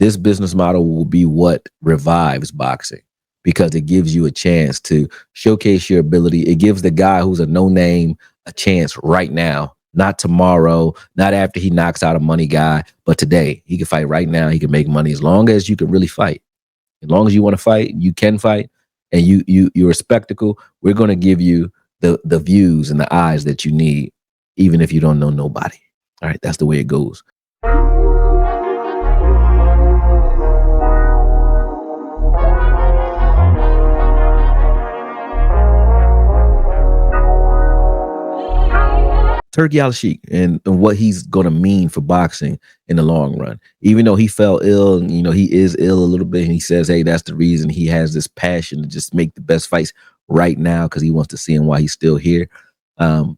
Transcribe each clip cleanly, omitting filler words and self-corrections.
This business model will be what revives boxing because it gives you a chance to showcase your ability. It gives the guy who's a no name a chance right now, not tomorrow, not after he knocks out a money guy, but today. He can fight right now. He can make money as long as you can really fight. As long as you want to fight, you can fight, and you're a spectacle. We're going to give you the views and the eyes that you need, even if you don't know nobody. All right, that's the way it goes. Turki Alalshikh and what he's going to mean for boxing in the long run. Even though he fell ill, and he is ill a little bit, and he says, hey, that's the reason he has this passion to just make the best fights right now because he wants to see him while he's still here.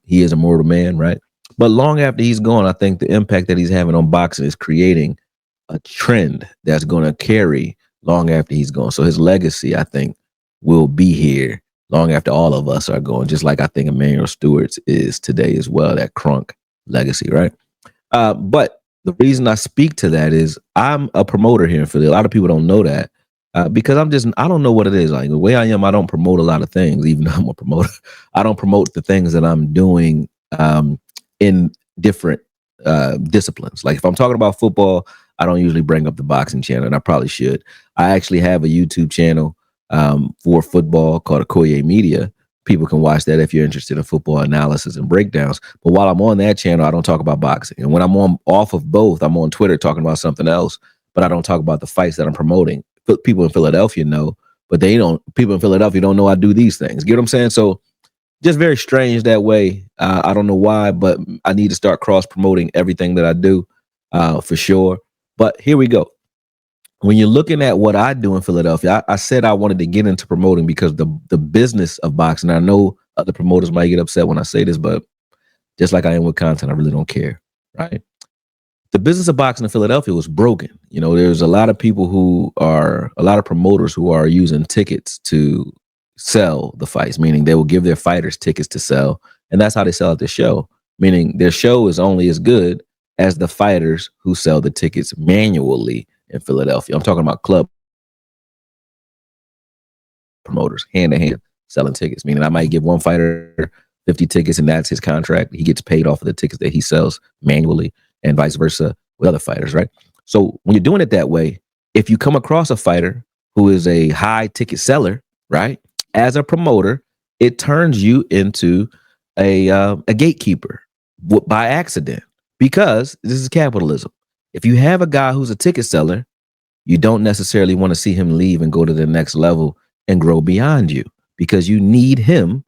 He is a mortal man, right? But long after he's gone, I think the impact that he's having on boxing is creating a trend that's going to carry long after he's gone. So his legacy, I think, will be here long after all of us are gone, just like I think Emmanuel Stewart's is today as well, that Crunk legacy, right? But the reason I speak to that is I'm a promoter here in Philly. A lot of people don't know that because I don't know what it is. Like the way I am, I don't promote a lot of things, even though I'm a promoter. I don't promote the things that I'm doing in different disciplines. Like if I'm talking about football, I don't usually bring up the boxing channel, and I probably should. I actually have a YouTube channel for football called Akoye Media. People can watch that if you're interested in football analysis and breakdowns. But while I'm on that channel, I don't talk about boxing. And when I'm off of both, I'm on Twitter talking about something else, but I don't talk about the fights that I'm promoting. People in Philadelphia know, but people in Philadelphia don't know I do these things. Get what I'm saying? So just very strange that way. I don't know why, but I need to start cross promoting everything that I do for sure. But here we go. When you're looking at what I do in Philadelphia, I said I wanted to get into promoting because the business of boxing, I know other promoters might get upset when I say this, but just like I am with content, I really don't care, right? The business of boxing in Philadelphia was broken. There's a lot of promoters who are using tickets to sell the fights, meaning they will give their fighters tickets to sell, and that's how they sell at the show, meaning their show is only as good as the fighters who sell the tickets manually in Philadelphia. I'm talking about club promoters, hand to hand selling tickets, meaning I might give one fighter 50 tickets and that's his contract. He gets paid off of the tickets that he sells manually and vice versa with other fighters, right? So when you're doing it that way, if you come across a fighter who is a high ticket seller, right, as a promoter, it turns you into a gatekeeper by accident because this is capitalism. If you have a guy who's a ticket seller, you don't necessarily want to see him leave and go to the next level and grow beyond you because you need him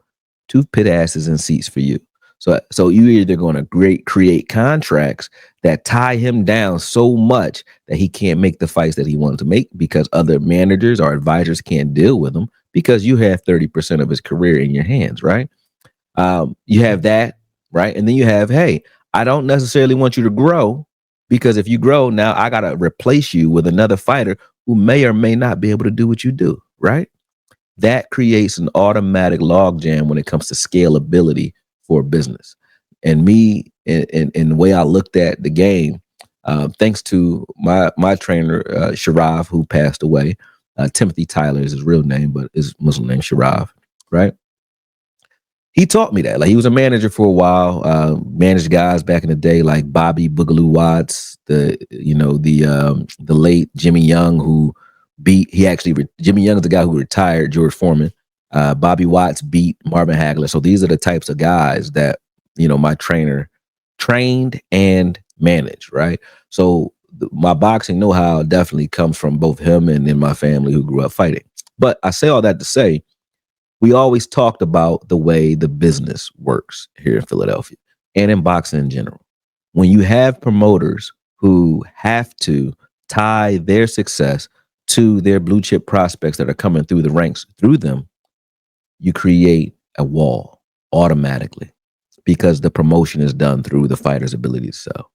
to put asses in seats for you. So you're either going to create contracts that tie him down so much that he can't make the fights that he wants to make because other managers or advisors can't deal with him because you have 30% of his career in your hands, right? You have that, right? And then you have, hey, I don't necessarily want you to grow because if you grow, now I got to replace you with another fighter who may or may not be able to do what you do, right? That creates an automatic logjam when it comes to scalability for business. And me, and the way I looked at the game, thanks to my trainer, Sharav, who passed away. Timothy Tyler is his real name, but his Muslim name, Sharav, right? He taught me that. Like he was a manager for a while, managed guys back in the day like Bobby Boogaloo Watts, the late Jimmy Young, who Jimmy Young is the guy who retired George Foreman. Bobby Watts beat Marvin Hagler. So these are the types of guys that, my trainer trained and managed, right? So my boxing know-how definitely comes from both him and in my family who grew up fighting. But I say all that to say, we always talked about the way the business works here in Philadelphia and in boxing in general. When you have promoters who have to tie their success to their blue chip prospects that are coming through the ranks through them, you create a wall automatically because the promotion is done through the fighter's ability to sell.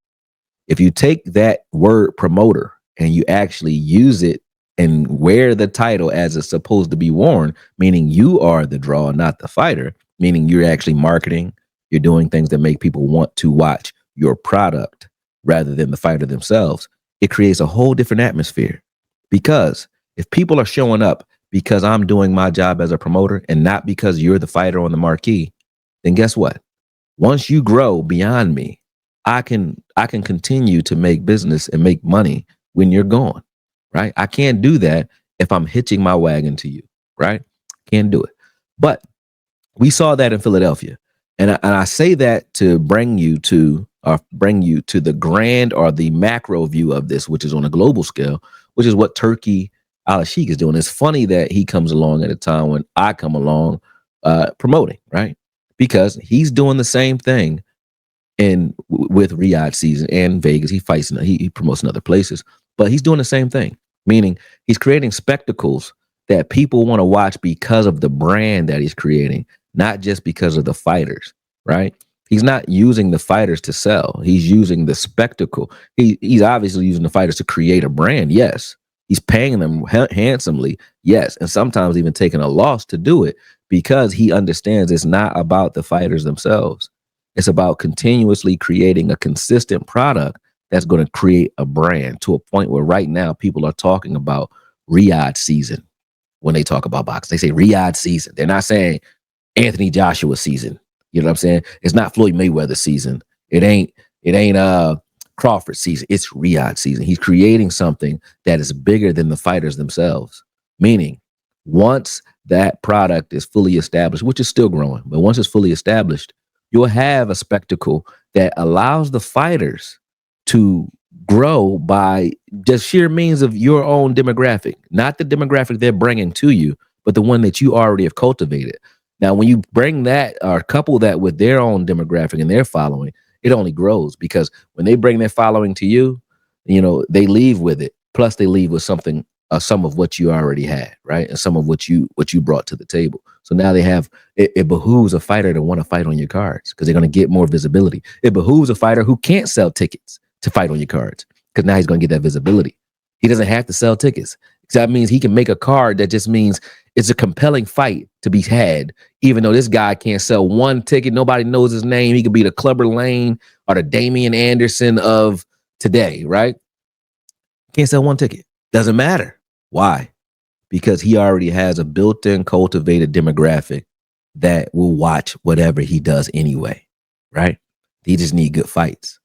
If you take that word promoter and you actually use it and wear the title as it's supposed to be worn, meaning you are the draw, not the fighter, meaning you're actually marketing, you're doing things that make people want to watch your product rather than the fighter themselves, it creates a whole different atmosphere. Because if people are showing up because I'm doing my job as a promoter and not because you're the fighter on the marquee, then guess what? Once you grow beyond me, I can continue to make business and make money when you're gone, right? I can't do that if I'm hitching my wagon to you, right? Can't do it. But we saw that in Philadelphia. And I say that to bring you to the grand or the macro view of this, which is on a global scale, which is what Turki Alalshikh is doing. It's funny that he comes along at a time when I come along promoting, right? Because he's doing the same thing with Riyadh season and Vegas. He promotes in other places, but he's doing the same thing. Meaning he's creating spectacles that people want to watch because of the brand that he's creating, not just because of the fighters, right? He's not using the fighters to sell. He's using the spectacle. He's obviously using the fighters to create a brand. Yes. He's paying them handsomely. Yes. And sometimes even taking a loss to do it because he understands it's not about the fighters themselves. It's about continuously creating a consistent product that's going to create a brand to a point where right now people are talking about Riyadh season. When they talk about boxing, they say Riyadh season. They're not saying Anthony Joshua season. You know what I'm saying? It's not Floyd Mayweather season. It ain't Crawford season. It's Riyadh season. He's creating something that is bigger than the fighters themselves. Meaning, once that product is fully established, which is still growing, but once it's fully established, you'll have a spectacle that allows the fighters to grow by just sheer means of your own demographic, not the demographic they're bringing to you, but the one that you already have cultivated. Now, when you bring that or couple that with their own demographic and their following, it only grows because when they bring their following to you, they leave with it. Plus, they leave with something, some of what you already had, right, and some of what you brought to the table. So now they have it behooves a fighter to want to fight on your cards because they're going to get more visibility. It behooves a fighter who can't sell tickets to fight on your cards because now he's going to get that visibility. He doesn't have to sell tickets. That means he can make a card that just means it's a compelling fight to be had, even though this guy can't sell one ticket. Nobody knows his name. He could be the Clubber Lane or the Damian Anderson of today, right? Can't sell one ticket. Doesn't matter. Why? Because he already has a built-in cultivated demographic that will watch whatever he does anyway, right? He just need good fights.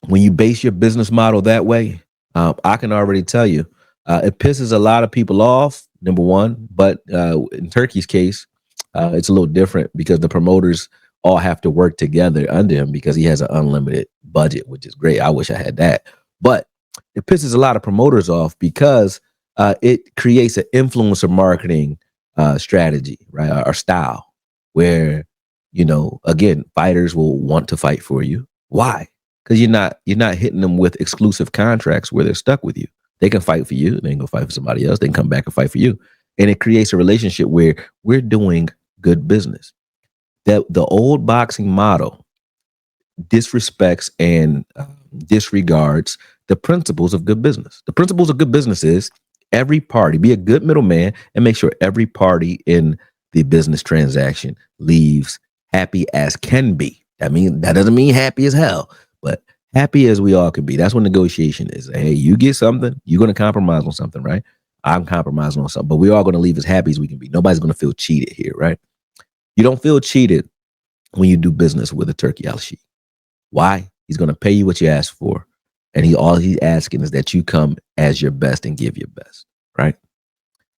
When you base your business model that way, I can already tell you, it pisses a lot of people off, number one. But in Turki's case, it's a little different because the promoters all have to work together under him because he has an unlimited budget, which is great. I wish I had that. But it pisses a lot of promoters off because it creates an influencer marketing strategy, right, or style, where again, fighters will want to fight for you. Why? Because you're not hitting them with exclusive contracts where they're stuck with you. They can fight for you. They can go fight for somebody else. They can come back and fight for you. And it creates a relationship where we're doing good business. That the old boxing model disrespects and disregards the principles of good business. The principles of good business is every party, be a good middleman and make sure every party in the business transaction leaves happy as can be. That doesn't mean happy as hell, but happy as we all can be. That's what negotiation is. Hey, you get something, you're going to compromise on something, right? I'm compromising on something, but we're all going to leave as happy as we can be. Nobody's going to feel cheated here, right? You don't feel cheated when you do business with a Turki Alalshikh. Why? He's going to pay you what you ask for. And all he's asking is that you come as your best and give your best, right?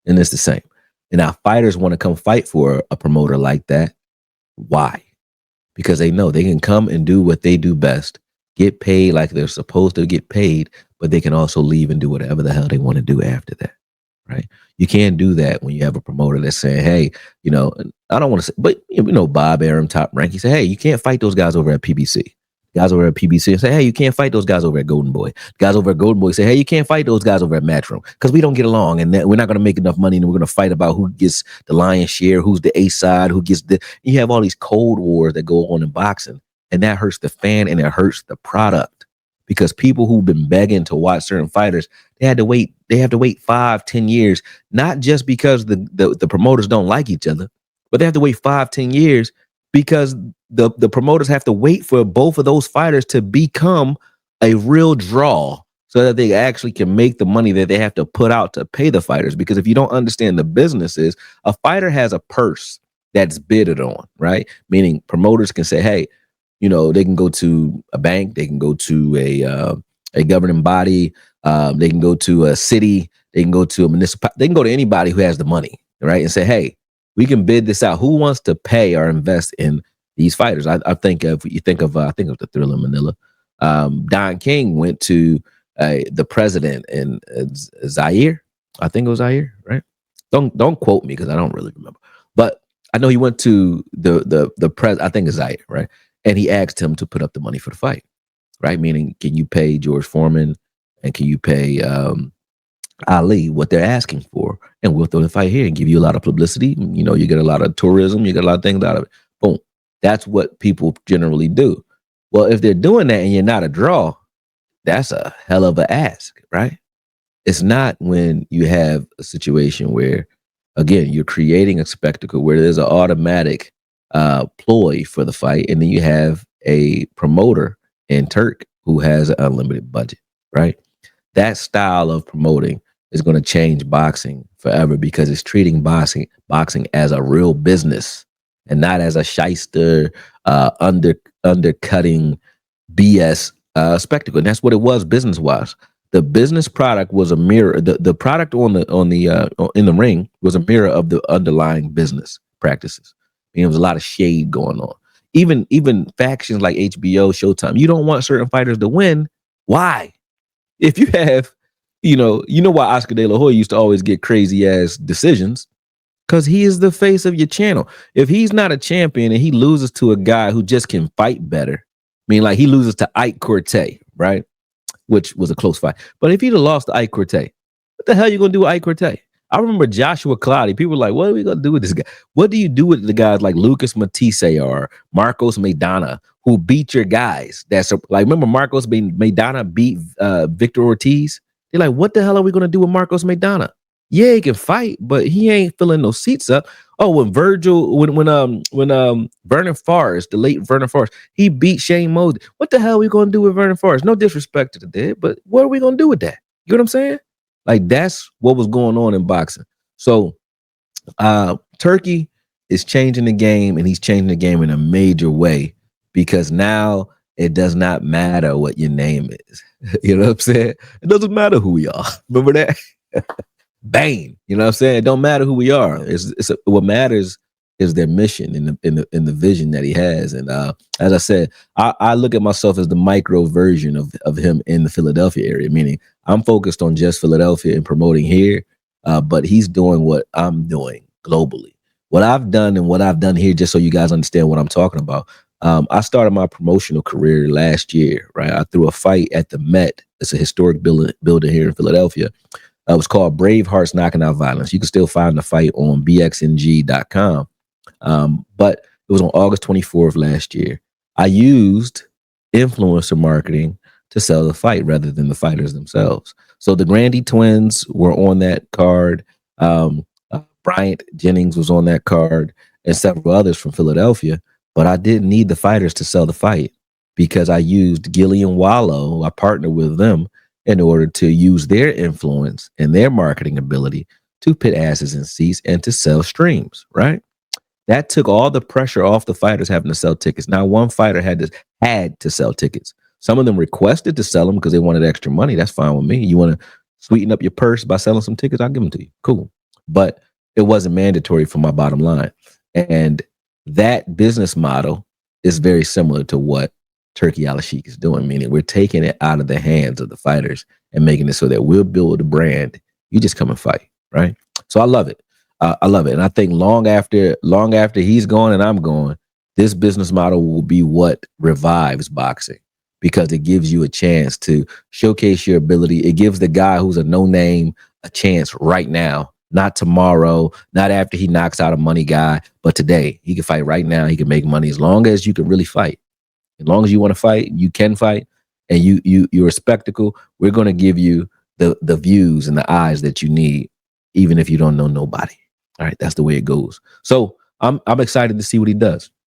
And it's the same. And now fighters want to come fight for a promoter like that. Why? Because they know they can come and do what they do best, get paid like they're supposed to get paid, but they can also leave and do whatever the hell they want to do after that, right? You can't do that when you have a promoter that's saying, hey, I don't want to say, but Bob Arum, Top Rank, he said, hey, you can't fight those guys over at PBC. Guys over at PBC say, hey, you can't fight those guys over at Golden Boy. Guys over at Golden Boy say, hey, you can't fight those guys over at Matchroom because we don't get along and we're not going to make enough money and we're going to fight about who gets the lion's share, who's the A side, who gets the. You have all these cold wars that go on in boxing, and that hurts the fan and it hurts the product because people who've been begging to watch certain fighters, they have to wait 5-10 years, not just because the promoters don't like each other, but they have to wait 5-10 years because the promoters have to wait for both of those fighters to become a real draw so that they actually can make the money that they have to put out to pay the fighters. Because if you don't understand the business is, a fighter has a purse that's bidded on, right? Meaning promoters can say, hey, you know, they can go to a bank, they can go to a governing body, they can go to a city, they can go to a municipal, they can go to anybody who has the money, right? And say, hey, we can bid this out. Who wants to pay or invest in these fighters? I think of you think of I think of the Thriller Manila. Don King went to the president in Zaire. I think it was Zaire, right? Don't quote me because I don't really remember. But I know he went to the pres. I think it's Zaire, right? And he asked him to put up the money for the fight, right? Meaning, can you pay George Foreman and can you pay Ali what they're asking for? And we'll throw the fight here and give you a lot of publicity. You know, you get a lot of tourism, you get a lot of things out of it. Boom. That's what people generally do. Well, if they're doing that and you're not a draw, that's a hell of a ask, right? It's not when you have a situation where, again, you're creating a spectacle where there's an automatic ploy for the fight, and then you have a promoter in Turk who has an unlimited budget, right? That style of promoting is going to change boxing forever because it's treating boxing as a real business and not as a shyster, undercutting BS spectacle. And that's what it was business wise. The business product was a mirror. The product on the in the ring was a mirror of the underlying business practices. I mean, there was a lot of shade going on. Even factions like HBO, Showtime. You don't want certain fighters to win. Why? If you have, you know why Oscar De La Hoya used to always get crazy ass decisions, because he is the face of your channel. If he's not a champion and he loses to a guy who just can fight better, I mean, like he loses to Ike Corte, right? Which was a close fight. But if he'd have lost to Ike Corte, what the hell are you going to do with Ike Corte? I remember Joshua Cloudy. People were like, what are we going to do with this guy? What do you do with the guys like Lucas Matisse or Marcos Maidana who beat your guys? That's like, remember Marcos Maidana beat Victor Ortiz? They're like, what the hell are we going to do with Marcos Maidana? Yeah, he can fight, but he ain't filling no seats up. Oh, when Vernon Forrest, the late Vernon Forrest, he beat Shane Mosley. What the hell are we gonna do with Vernon Forrest? No disrespect to the dead, but what are we gonna do with that? You know what I'm saying? Like that's what was going on in boxing. So Turkey is changing the game, and he's changing the game in a major way because now it does not matter what your name is. You know what I'm saying? It doesn't matter who we are. Remember that? Bang. You know what I'm saying? It don't matter who we are. What matters is their mission in the vision that he has. And as I said, I look at myself as the micro version of him in the Philadelphia area, meaning I'm focused on just Philadelphia and promoting here, but he's doing what I'm doing globally. What I've done and what I've done here, just so you guys understand what I'm talking about. I started my promotional career last year, right? I threw a fight at the Met. It's a historic building here in Philadelphia. It was called Brave Hearts Knocking Out Violence. You can still find the fight on bxng.com. But it was on August 24th last year. I used influencer marketing to sell the fight rather than the fighters themselves. So the Grandy twins were on that card. Bryant Jennings was on that card and several others from Philadelphia. But I didn't need the fighters to sell the fight because I used Gillian Wallow. I partnered with them in order to use their influence and their marketing ability to put asses in seats and to sell streams, right? That took all the pressure off the fighters having to sell tickets. Now, one fighter had to sell tickets. Some of them requested to sell them because they wanted extra money. That's fine with me. You want to sweeten up your purse by selling some tickets? I'll give them to you. Cool. But it wasn't mandatory for my bottom line. And that business model is very similar to what Turki Alalshikh is doing, meaning we're taking it out of the hands of the fighters and making it so that we'll build a brand. You just come and fight, right? So I love it. I love it. And I think long after he's gone and I'm gone, this business model will be what revives boxing because it gives you a chance to showcase your ability. It gives the guy who's a no name a chance right now, not tomorrow, not after he knocks out a money guy, but today. He can fight right now. He can make money as long as you can really fight. As long as you want to fight, you can fight, and you're a spectacle. We're going to give you the views and the eyes that you need, even if you don't know nobody. All right, that's the way it goes. So I'm excited to see what he does.